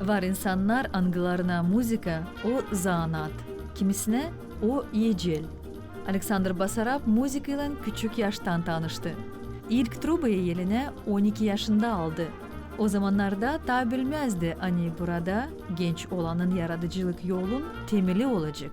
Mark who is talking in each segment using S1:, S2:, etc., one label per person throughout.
S1: Var insanlar angılarına müzika o zanat, kimisine o yecel. Alexander Basarab müzikayla küçük yaştan tanıştı. İlk trubayı eline 12 yaşında aldı. O zamanlarda ta bilmezdi hani burada genç olanın yaratıcılık yolun temeli olacak.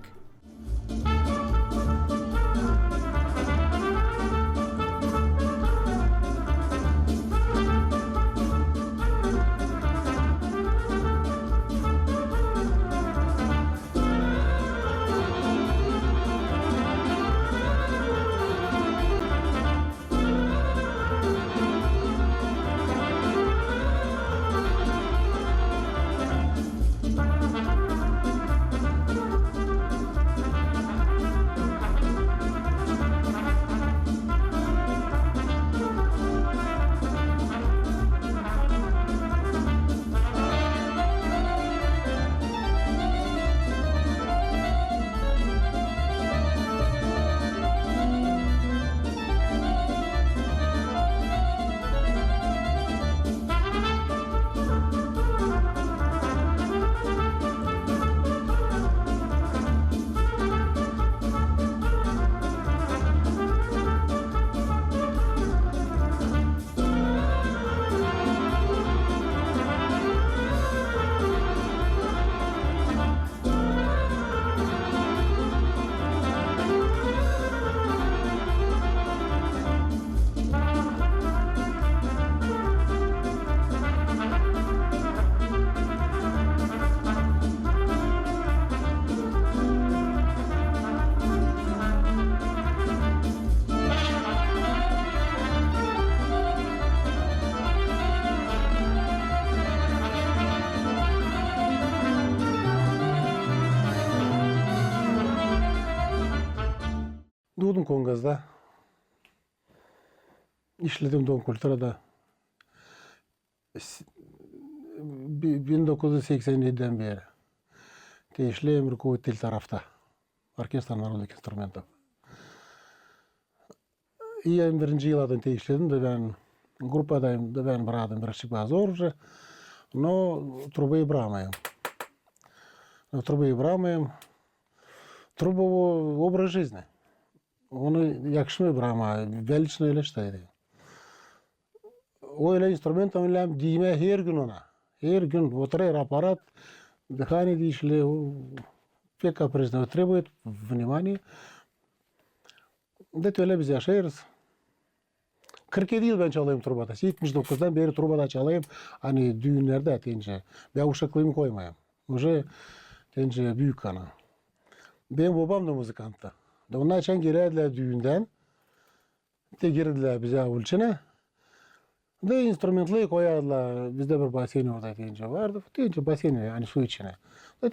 S2: Doğdum Kongaz'da. İşledim Don Kultura'da. 1987'den beri. Teşleyim rukovodитель tarafta. Orkestr народных инструментов. 21 yıldan teşledim de ben gruppadayım da ben bıraktım birazcık zor уже. Но трубы брамаем. Трубы брамаем. Трубовой образ жизни. Onu yakışmıyor Brahma, belçin öyle işte. O öyle instrument oynayalım diyme her gün ona. Her gün oturuyor aparat, dihani dişle, pek kaprisne, требует внимания. De öyle biz yaşayırız. 47 yıl ben çalayım trubada. 79'dan beri trubada çalayım. Hani düğünlerde tence. Ben uşaklığımı koymayayım. Уже tence büyük kana. Benim babam da müzikanttı. Onlar için girerdiler düğünden. De girdiler bize avulçine. De instrumentleri koyardılar. Bizde bir basen orada deyince vardı. Deyince basen yani su içine.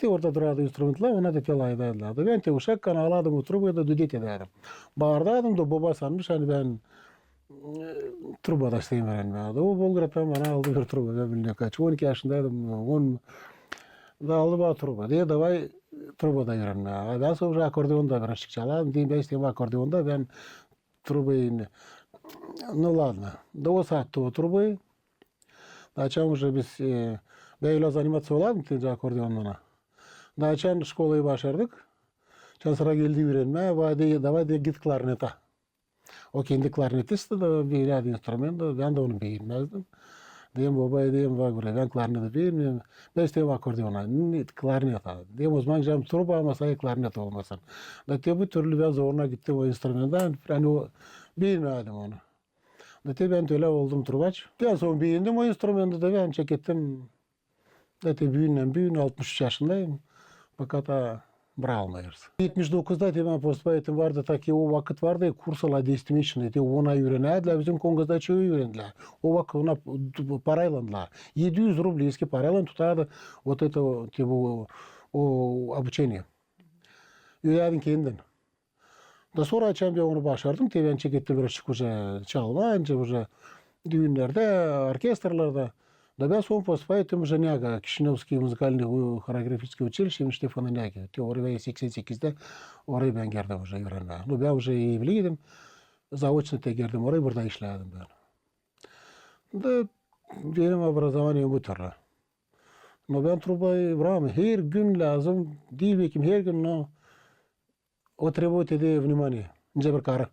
S2: De orada durardı instrumentler. Ona da telay ederlerdi. Ben de uşakken ağladım oturup da düdük ederdim. Bağırdardım da baba sanmış hani ben trubada isteyim verenlerdi. O Bolgrad'dan bana aldı bir truba. Ben bilmiyorum kaç. 12 yaşındaydım. 10 da aldı bana truba. Diye davay trubada öğrenmeye. Ben sonra akordeonda birazcık çalardım. Diyeyim ben isteyeyim akordeonda ben trubayı ну ладно. Да o saatte o trubayı. Начал уже biz böyle заниматься olalım tence akordeonla. Daçan şkolayı başardık. Çan sıra geldi öğrenmeye. Davay diye git klarnete. O kendi klarnetisti de bir instrument. Ben de onu beğenmezdim. Diyem babaya diyem var buraya ben klarneti beğenmiyorum. Ben isteyim akordeona. Klarnet abi. Diyem o zaman canım truba ama sayı klarnet olmasın. Da bu türlü ben zoruna gittim o instrumentten. Yani o beğenmedim onu. Da ben öyle oldum trubaç. Ben sonra beğendim o instrumenti de ben çekettim. Da büyüğünden 63 yaşındayım. Fakat bırakmıyoruz. 79'da ben postbayatım vardı ta ki o vakit vardı kursala destination dedi ona öğrendiler bizim Kongaz'da çoğu öğrendiler. O vakit ona paraylandılar. 700 rubl eski parayla tutardı вот это o обучение. Öğrendim kendin. Da sonra açan ben onu başardım. Ben çekettim birazcık çalma. Önce düğünlerde, orkestrlarda. Да ben son postbayatım Няга, Kişinevski Müzikalni Koreografическое училище Штефана Няги. Oraya 88'de orayı ben geldim öğrenmeye. Ben уже evliydim. Zaoçta girdim oraya burada işledim ben. Da benim образованием bu türlü. No ben trubayı bırakmam. Her gün lazım. Değil bekim her gün no. O требует de внимание. Ince bir karı.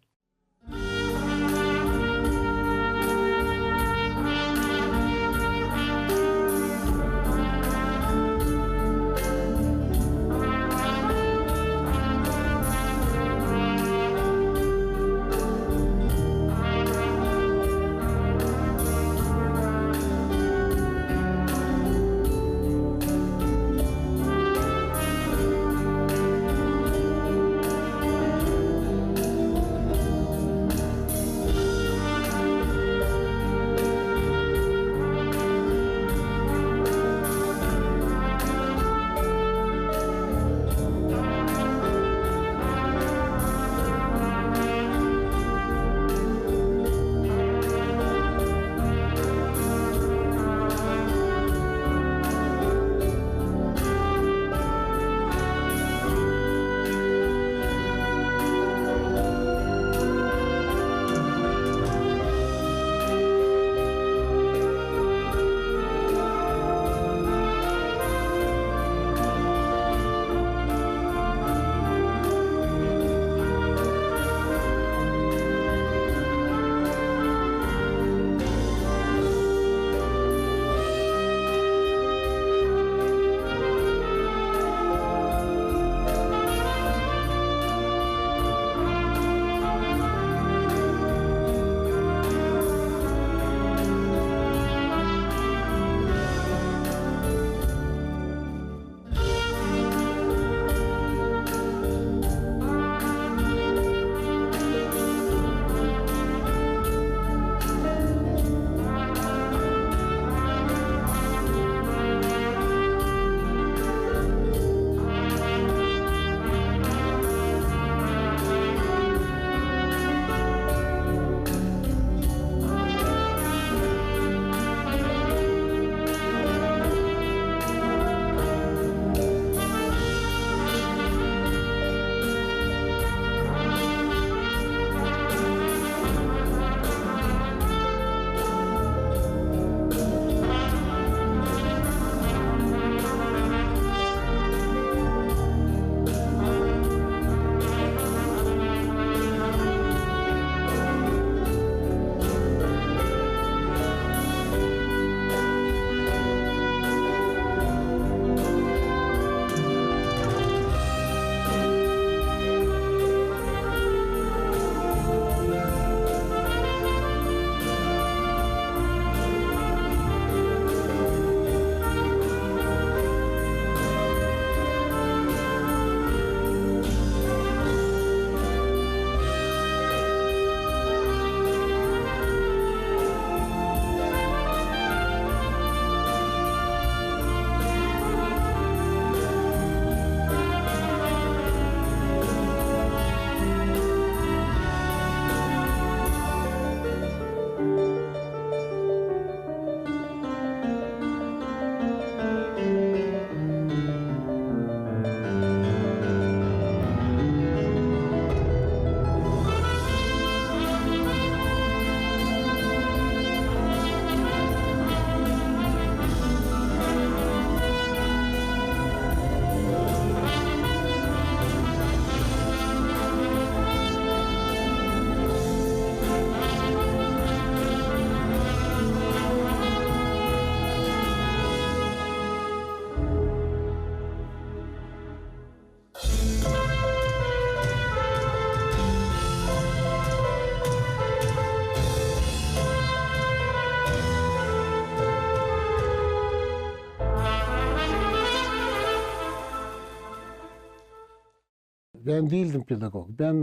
S2: Ben değildim pedagog. Ben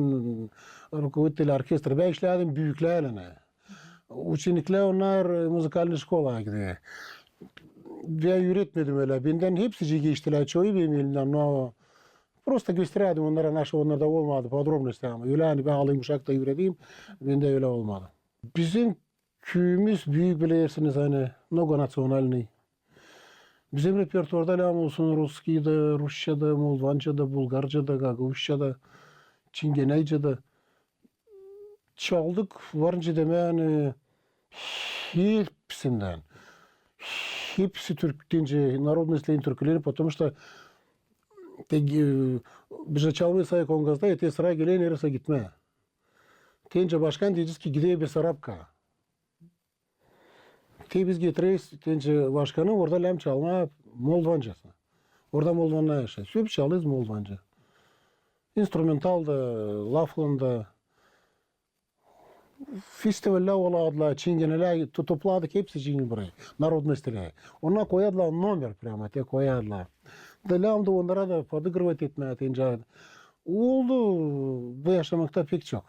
S2: rukovodитель orkestra. Ben işledim büyüklerle. Ученикler onlar müzikal şkola gidiyor. Ben öğretmedim öyle. Benden hepsi geçtiler. Çoğu benim elimden. No. Просто gösterdim onlara nasıl onlarda olmadı. Podrobnosti ama. Öyle hani ben alayım uşakta öğreteyim. Bende öyle olmadı. Bizim köyümüz büyük bilirsiniz hani. Многонациональный. Bizim repertuarda ne olsun Ruski'de, Rusça'da, Moldanca'da, Bulgarca'da, Gagavuşça'da, Çingeneyce'de çaldık. Varınca deme yani hepsinden. hepsi Türk deyince народностьlerin türküleri, потому что bize çalmayı sayı Kongaz'da ete sıra gelen neresi gitme. Deyince başkan diyeceğiz ki gideye bir sarapka. Biz getiriyiz deyince başkanı orada lem çalma Moldancası. Orada Moldan'a yaşıyor. Süp çalıyız Moldanca. Instrumental da, laflan da. Festivaller olardılar, çingeneler tutupladık hepsi çingene buraya. Народностьлere. Ona koyardılar номер прямо, te koyardılar. Delam da onlara da подыгрывать etmeye deyince. Oldu bu yaşamakta pek çok.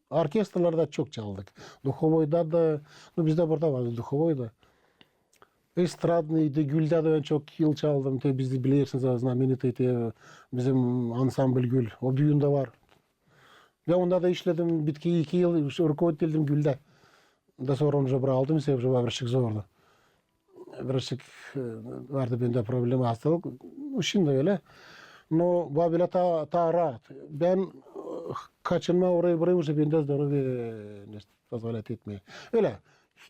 S2: Orkestrlarda çok çaldık. Duhovoy'da da, bizde burada vardı Duhovoy'da. Estradnıydı, Gül'de de ben çok yıl çaldım. Biz de bilirsiniz, знаменитый bizim ansambl Gül. O büyüğünde var. Ben onda da işledim, bitki 2 yıl rukovoditeldim Gül'de. Da sonra onu уже aldım, ise birazcık zordu. Birazcık vardı bende problem, hastalık. Şimdi öyle. No, bu bile ta rahat. Ben kaçınma oraya buraya уже bende здоровье позволять etmeye. Öyle.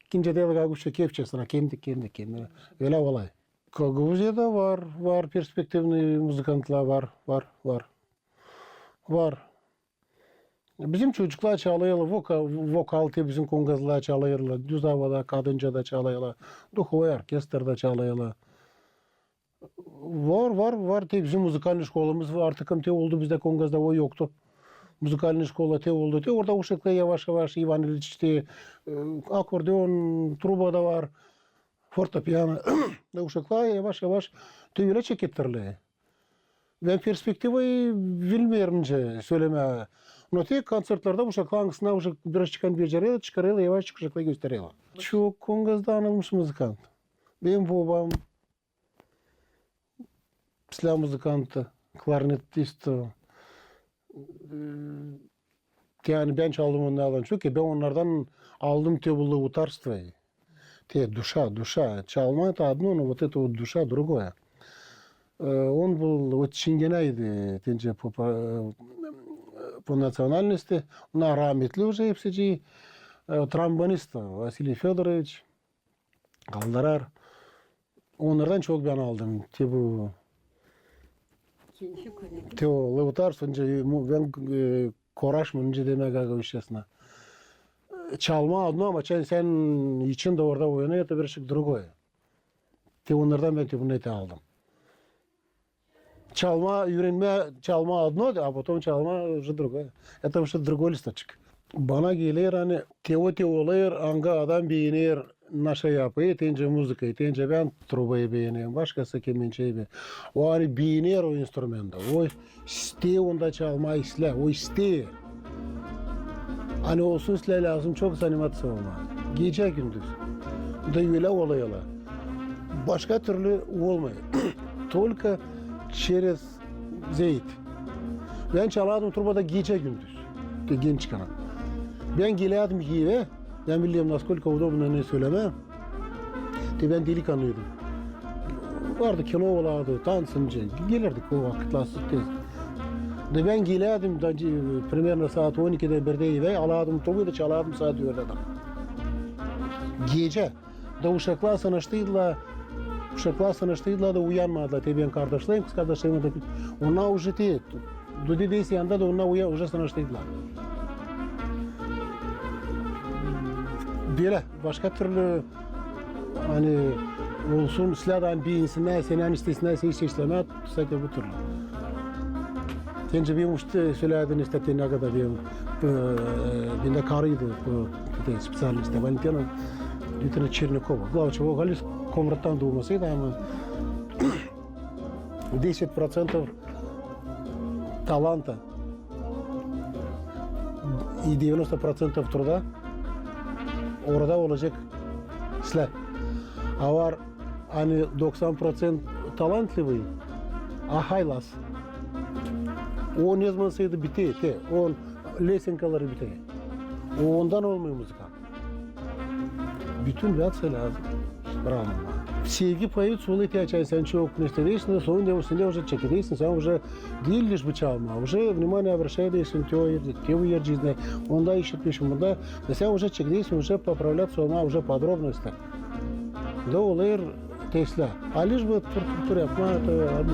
S2: İkinci de gaguşa kepçesine kendi. Öyle olay. Kaguziyada var perspektifli müzikantlar var. Bizim çocuklar çalıyorlar, vokal bizim Kongazlar çalıyorlar, düz havada, kadınca da çalıyorlar, duhovoy orkestrda çalıyorlar. Var. Bizim müzikalny şkolumuz var. Artık oldu bizde Kongaz'da o yoktu. Müzikalny şkola oldu. Orada uşaklar yavaş Ivan İliç'te akordeon, truba da var, fortepiyano. Uşaklar yavaş öyle çekettirler. Ben perspektifi bilmiyorum söyleme. No tek konsertlerde uşaklar hangisine biraz çıkarıyorlar, yavaş uşaklar gösteriyorlar. Çok Kongaz'da anılmış müzikant. Benim babam silah müzikantı, klarnetist. Yani ben çaldım onlardan çok ki ben onlardan aldım тёплое уtarство. Душа. Çalma это одно, но вот это вот душа другое. Он был вот Чингенай'di по национальности. Onlar rahmetli уже hepsi. Trombonist Vasiliy Fedorovich. Kaldırar. Onlardan çok ben aldım. Bu Leutarstvo, ben koraşmınca demek ağabeyşesine. Çalma одно, ama sen için de orada oynuyor, это birazcık другое. Onlardan ben bunu aldım. Çalma одно, а потом çalma уже другое. Это уже другой listочек. Bana gelir hani teolayır, anga adam beğenir, naşa yapıyı, tence müzikayı, tence ben trubayı beğeniyorum, başkası kemençeyi beğeniyor. O hani beğenir o instrumenta, o iste onda çalma isle, o iste. Hani olsun isle lazım, çok animasyon olma. Gece gündüz. Da öyle oluyorlar. Başka türlü olmuyor. Только через zeyt. Ben çalardım trubada gece gündüz. Genç çıkaran. Ben geliyordum eve. Ben biliyorum naskолько удобно ne söyleme. Ben delikanlıydım. Vardı kino olardı, tansıncı. Gelirdik o vakitler tez. Ben geliyordum примерно saat 12'de 1'de eve. Alardım trubayı da çalardım saat 4'de. Gece. Da uşaklar sanıştıydılar da uyanmadılar. Ben kardeşlerim, kız kardeşlerim de. Onlar уже Dudideysi yanında da onlar уже sanıştıydılar. Böyle başka türlü hani olsun silahdan bir insana senin istesine hiç işlemez sadece bu türlü. Tence benim işte söyledin işte ne kadar benim de karıydı bu специалист Valentina Dmitry Чернякова. Главчево Галис Комратан doğmasıydı ama 10% таланта и 90% труда orada olacak silah. Var hani 90% talantливый, а haylaz. O ne zamanıydı bitiyor. On lesenkaları bitiyor. Ondan olmuyor müzika. Bütün reaksiya lazım. Bravo. Sevgi появится, улыбки açar, sen çok nestedeysin, sonra devusunda уже çekileysin, sen уже değil лишь бы çalma, уже внимание обращаешься, те уезжаешь, onda işitmişim, bunda, sen уже çekileysin, уже поправляться, ona уже подробности. Da olur, Tesla. Aliş bu tur yapma da abi.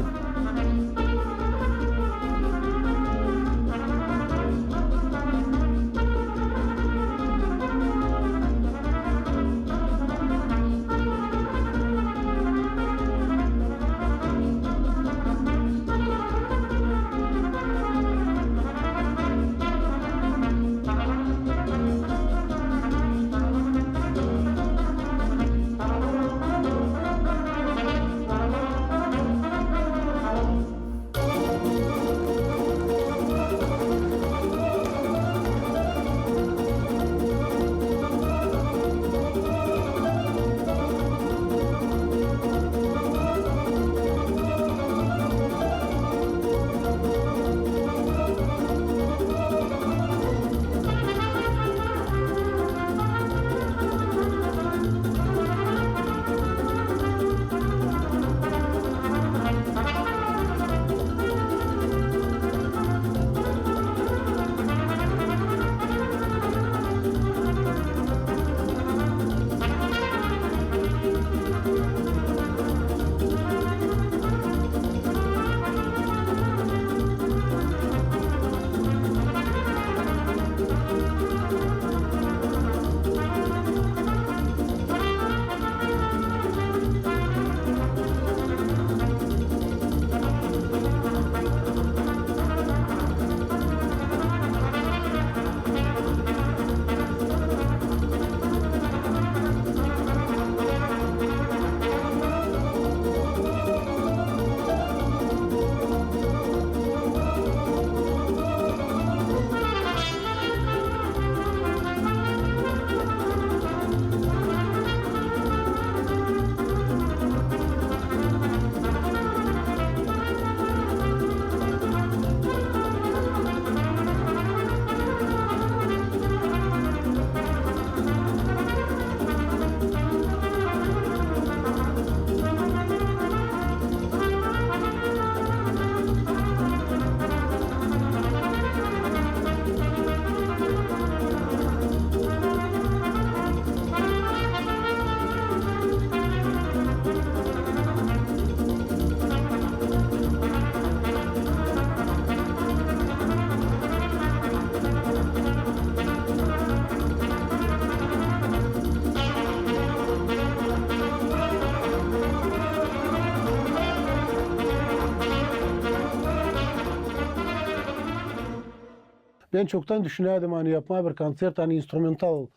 S2: Ben çoktan düşünüyordum hani yapma bir konser hani instrumental.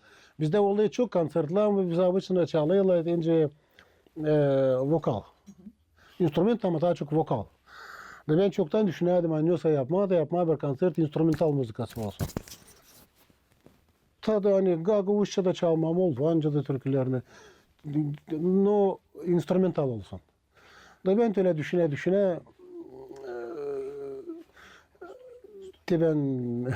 S2: Bizde oluyor çok konsertler ama biz abicinde çalıyorlar önce vokal. Instrument ama daha çok vokal. Ve ben çoktan düşünüyordum hani yoksa yapma bir konser instrumental müzikası olsun. Tadı hani Gagavuzça da çalmam oldu anca da türkülerini. No instrumental olsun. Da ben öyle düşüne ben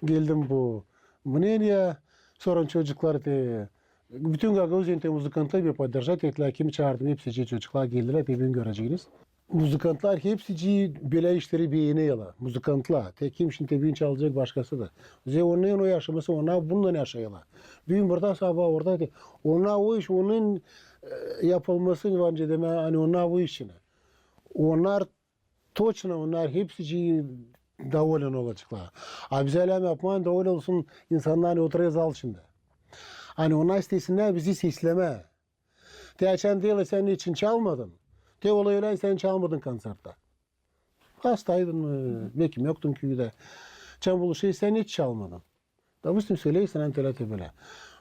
S2: geldim bu мнение. Sonra çocuklar de bütün Gagavuz'un müzikantlar bir поддержать ettiler. Kimi çağırdım hepsi çocuklar geldiler de ben göreceğiniz. Müzikantlar hepsi böyle işleri beğeniyorlar. Müzikantlar. Tek kim şimdi tebin çalacak başkası da. Ze onun o yaşaması ona bununla yaşıyorlar. Büyüm burada sabah orada de. Ona o iş onun yapılması bence deme hani ona o işine. Onlar точно onlar hepsi davulun olacaklar. Abi bize yapmayın davul olsun insanlar oturuyor al şimdi. Hani onlar istesinler bizi sesleme. Geçen değil sen için çalmadın. Te olayla sen çalmadın konserde. Hastaydın mı? Belki yoktun köyde. Çam buluşu sen hiç çalmadın. Davustum söyleysen antelete böyle.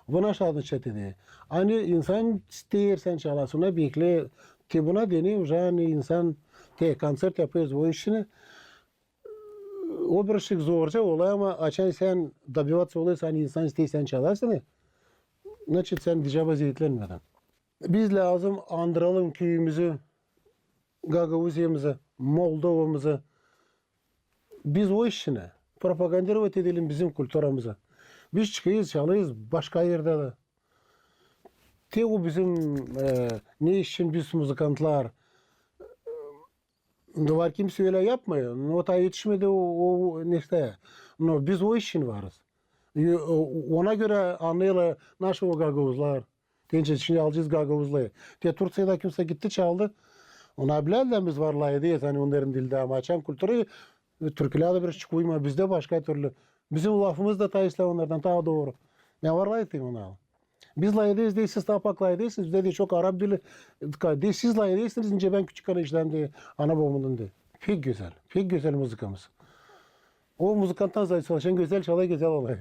S2: Buna şadın çetini. Hani insan ister sen çalasın. Bekle. Te buna deniyor. Yani insan te konser yapıyoruz o işini. O bir şey zorca olay ama açan sen добиваться oluyorsan insan isteysen çalarsın. Nasıl sen dicaba zeytlenmeden. Biz lazım andıralım köyümüzü, Gagavuzya'mızı, Moldova'mızı. Biz o işine propagandировать edelim bizim kültürümüzü. Biz çıkıyız, çalıyız başka yerde de. Te o bizim ne için biz müzikantlar var kimse öyle yapmıyor. Nota yetişmedi o neyse. No, biz o işin varız. Ona göre anlayla naşı o Gagavuzlar. Tence şimdi alacağız gagavuzlayı. Diye Turciya'da kimse gitti çaldı. Ona bilen biz var layı diye hani onların dilde ama açan kültürü Türkiye'de bir çıkıyma bizde başka türlü. Bizim lafımız da ta İslam onlardan daha doğru. Ben var layı diyeyim ona. Biz layı değiliz değil, siz tapak layı değilsiniz. Bizde de çok Arap dili değil, siz layı değilsiniz. İnce ben küçük işlem diye ana babamın diye. Pek güzel, pek güzel müzikamız. O müzikanttan zayıf çalışan güzel çalay güzel olay.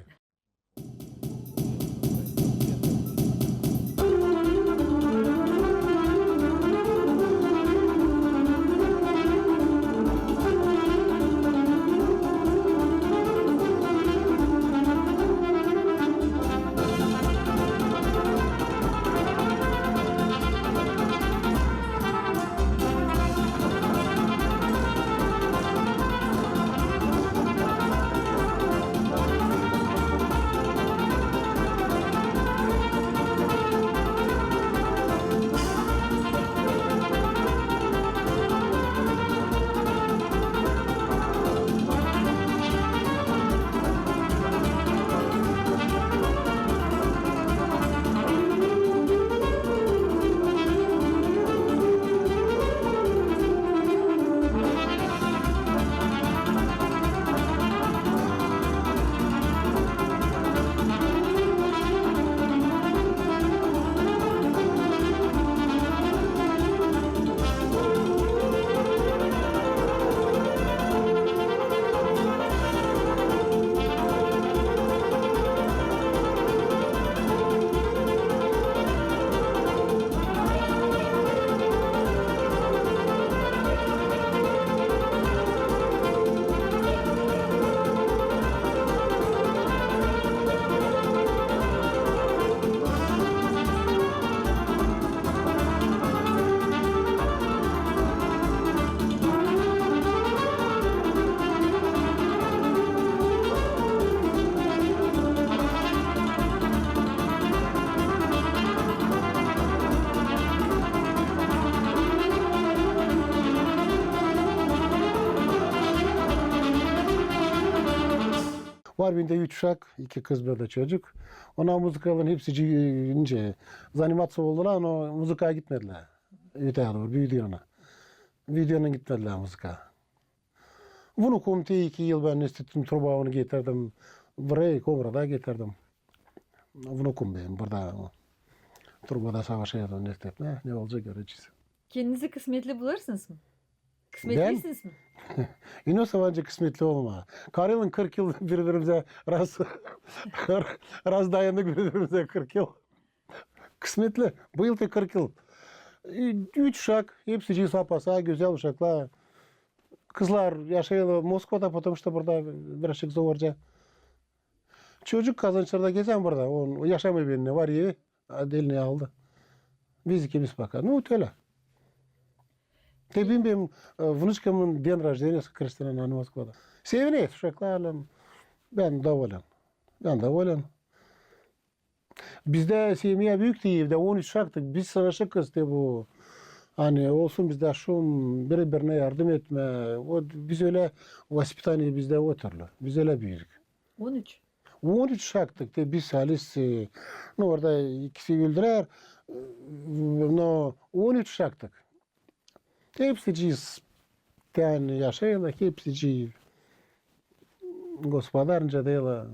S2: Var bende 3 uşak, 2 kız bir de çocuk. Ona müzikaların hepsi ince. Zanimatsı oldular ama müzikaya gitmediler. Öteye doğru, büyüdü ona. Videona gitmediler müzika. Bunu komite 2 yıl ben istedim, turbağını getirdim. Buraya Komra'da getirdim. Bunu ben burada. Turbada savaşıyor üniversitede. Ne olacak göreceğiz.
S1: Kendinizi kısmetli bularsınız mı?
S2: Ben?
S1: Kısmetlisiniz mi?
S2: Yine savancı kısmetli olma. Karılın 40 yıl birbirimize raz dayandık birbirimize 40 yıl. Kısmetli. Bu yıl da 40 yıl. 3 uşak. Hepsi cisa güzel uşaklar. Kızlar yaşayalı Moskova'da, потому что burada birazcık zorca. Çocuk kazançlarda gezen burada. O yaşamı benimle var ya. Eline aldı. Biz ikimiz bakar. Ну, öyle. Tabii benim внучкамın день рождения Kristina Moskva'da. Seviniyor uşaklarla. Ben davulum. Ben davulum. Bizde sevmiye büyük değil. Evde 13 uşaktık. Biz savaşı kızdı bu. Hani olsun bizde şum, birbirine yardım etme. O, biz öyle vaspitaniye bizde o türlü. Biz öyle büyüdük.
S1: 13.
S2: 13 uşaktık. Biz halis, orada ikisi güldürer. No, 13 uşaktık. Hepsi ciz. Yani yaşayla hepsi ciz. Gospodarınca değil.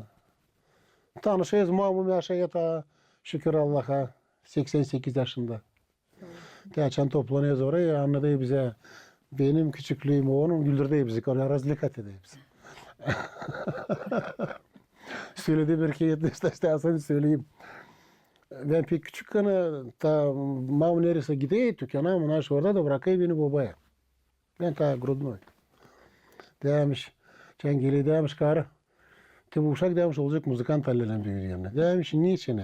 S2: Tanışıyoruz, mamum yaşıyor ta şükür Allah'a 88 yaşında. Geçen toplanıyoruz oraya, anladı bize benim küçüklüğümü onun güldürdü bizi. Oraya razlikat ediyor bizi. Söyledi bir ki 70'te aslında söyleyeyim. Ben pek küçükken ta mamam neresi gideyim dükkana ama orada da bırakayım beni babaya. Ben ta grudnoy. Demiş, Çengeli demiş karı. Bu uşak demiş olacak muzikant halleden büyüdüğümde. Demiş niçin?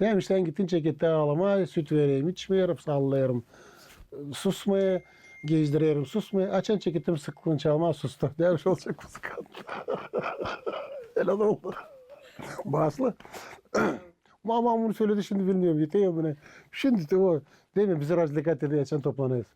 S2: Demiş sen gittin cekette ağlama, süt vereyim, içmeyerim, sallayarım. Susmaya, gezdiriyorum, susmaya. Açan cekettim sıklığın çalma, sustu. Demiş olacak muzikant. Öyle oldu. Baslı. Mamam bunu söyledi şimdi bilmiyorum. Yeteyim bunu. Şimdi de o değil mi bizi razlikat ediyor, açan toplanıyoruz.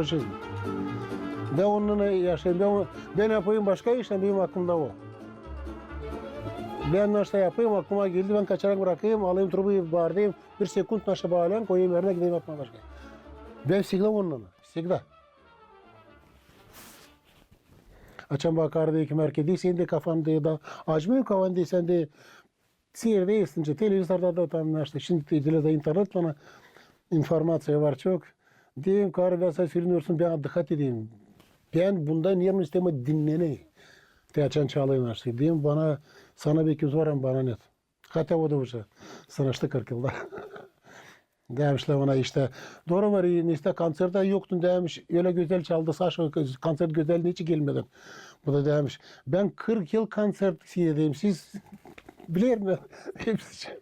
S2: sonra жизнь. Ben onunla yaşayayım. Ben yapayım başka iş, benim aklımda o. Ben naşta yapayım, aklıma geldi, ben kaçarak bırakayım, alayım trubayı bağırayım, bir sekund naşta bağlayayım, koyayım yerine gideyim yapmaya başka. Ben sigla onunla, sigla. Açan bakar diye ki merkezi, sen de kafan diye da, acmıyor kafan diye, sen de seyir değilsin, televizyonda da tam naşta, şimdi televizyon, internet bana informasiya var çok. Diyeyim, karı ben sen sürünüyorsun, ben dikkat edeyim. Ben bundan yerim isteme dinleneyim. Te açan çalayım naşta. Diyeyim, bana, sana bir kimse var ama bana net. Hatta o da bu şey. Sanaştı 40 yılda. Demişler bana işte. Doğru var işte konserde yoktun demiş. Öyle güzel çaldı Saşa konser güzel niçin gelmedin? Bu da demiş. Ben 40 yıl konser seyredeyim. Siz bilir mi? Hepsi